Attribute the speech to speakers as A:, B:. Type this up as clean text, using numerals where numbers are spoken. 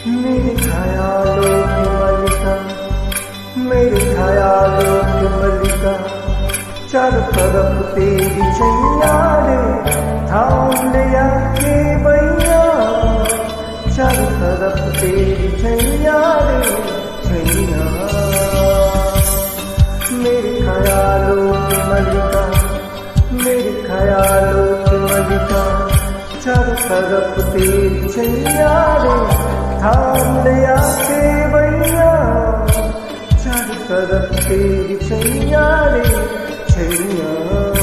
A: मेरे ख्यालों की मलिका, मेरे ख्यालों की मलिका, चारों तरफ तेरी छैया रे, थाम लिया के भैया, चारों तरफ तेरी छैया रे छैया। मेरे ख्यालों की मलिका, मेरे ख्यालों की मलिका, चारों तरफ तेरी छैया रे, थाम लिया के भैया, चारों तरफ तेरी छैया रे छैया।